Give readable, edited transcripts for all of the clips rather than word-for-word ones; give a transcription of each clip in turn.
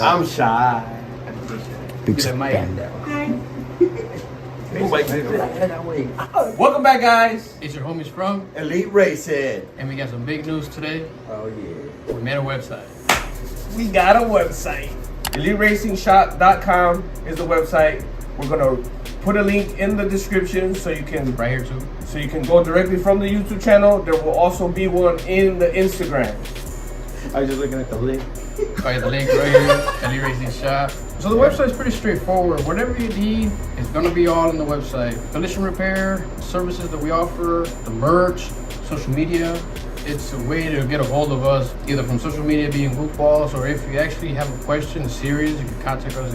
I'm shy. Big fan. Welcome back, guys. It's your homies from, Elite Racing. and we got some big news today. Oh yeah. We made a website. We got a website. EliteRacingShop.com is the website. We're gonna put a link in the description so you can Right here too. go directly from the YouTube channel. There will also be one in the Instagram. I was just looking at the link. Oh yeah, the link right here, Elite Racing Shop. So the website's pretty straightforward. Whatever you need is gonna be all in the website. Collision repair, services that we offer, the merch, social media. It's a way to get a hold of us, either from social media being Goofballs, or if you actually have a question, serious, you can contact us.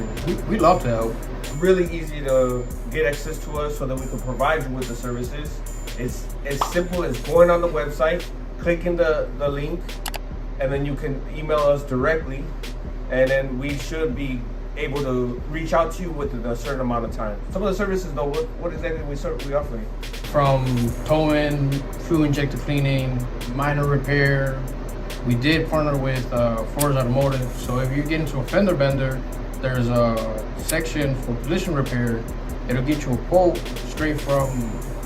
We love to help. Really easy to get access to us so that we can provide you with the services. It's as simple as going on the website, clicking the link, and then you can email us directly, and then we should be able to reach out to you within a certain amount of time. Some of the services though, what exactly we offering? From towing, fuel injector cleaning, minor repair. We did partner with Flores Automotive, so if you get into a fender bender, there's a section for collision repair. It'll get you a quote straight from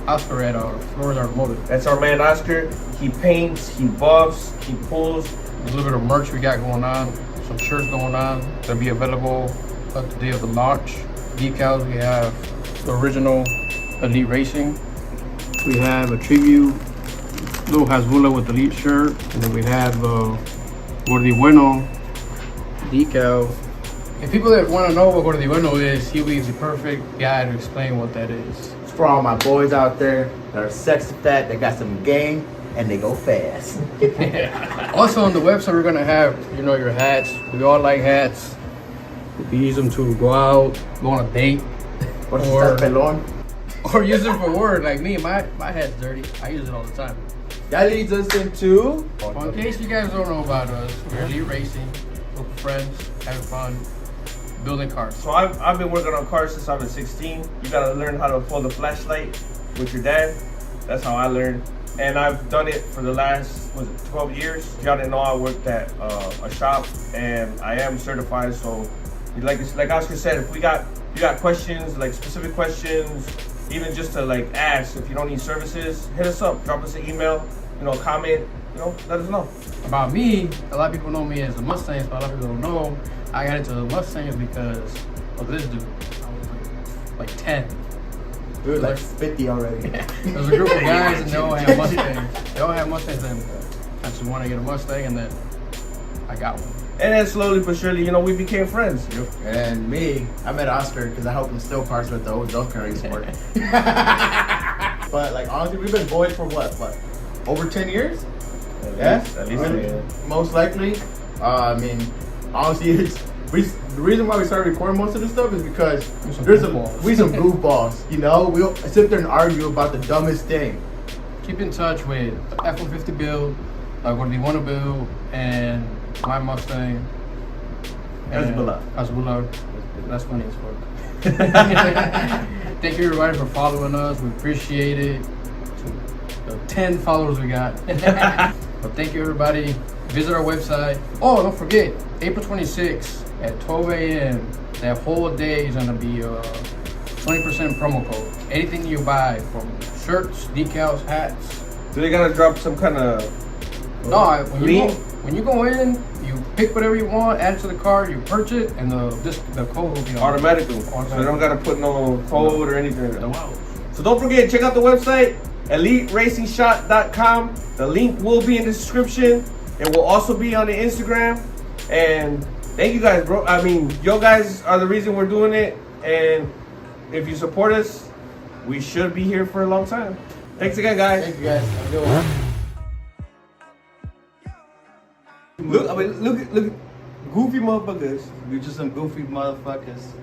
Oscar at Flores Automotive. That's our man Oscar. He paints, he buffs, he pulls. A little bit of merch we got going on, some shirts going on. They'll be available up the day of the launch. Decals, we have the original Elite Racing. We have a tribute, little Hasbula with the Elite shirt. And then we have Gordi Bueno decal. If people that want to know what Gordi Bueno is, he'll be the perfect guy to explain what that is. It's for all my boys out there that are sexy fat, they got some game, and they go fast. Also on the website, we're gonna have, your hats. We all like hats. We use them to go out, go on a date, What's Or- that pelon? or use them for work. Like me, my hat's dirty. I use it all the time. That leads us into Well, in case you guys don't know about us, we're Elite Racing, group of friends, having fun, building cars. So I've been working on cars since I was 16. You gotta learn how to hold a flashlight with your dad. That's how I learned. And I've done it for the last, 12 years. If y'all didn't know, I worked at a shop and I am certified. So like Oscar said, if you got questions, like specific questions, even just to like ask, if you don't need services, hit us up, drop us an email, comment, let us know. About me, a lot of people know me as the Mustangs, but a lot of people don't know. I got into the Mustangs because of this dude. I was like 10. we were like 50 already. There was a group of guys and they all had Mustangs. They all had Mustangs and I just wanted to get a Mustang and then I got one. And then slowly but surely, we became friends. And me, I met Oscar because I helped him steal cars with the old dump car I used to work. But like honestly, we've been boys for what? Over 10 years? At least yeah. Most likely. I mean, honestly, the reason why we started recording most of this stuff is because we some goofballs. We'll sit there and argue about the dumbest thing. Keep in touch with F-150 build, Gordi Bueno build, and my Mustang. Hasbula. That's funny as fuck. Thank you everybody for following us. We appreciate it. The 10 followers we got. But thank you everybody. Visit our website. Oh, don't forget, April 26th at 12 a.m. That whole day is gonna be 20% promo code. Anything you buy, from shirts, decals, hats. So they gotta drop some kind of No, link? when you go in, you pick whatever you want, add it to the card, you purchase it, and the code will be on. automatically. So they don't gotta put no code or anything. So don't forget, check out the website, EliteRacingShop.com. The link will be in the description. It will also be on the Instagram. And thank you guys, bro. I mean, you guys are the reason we're doing it. And if you support us, we should be here for a long time. Thanks again, guys. Thank you guys. Have a good one. Look at goofy motherfuckers. We're just some goofy motherfuckers.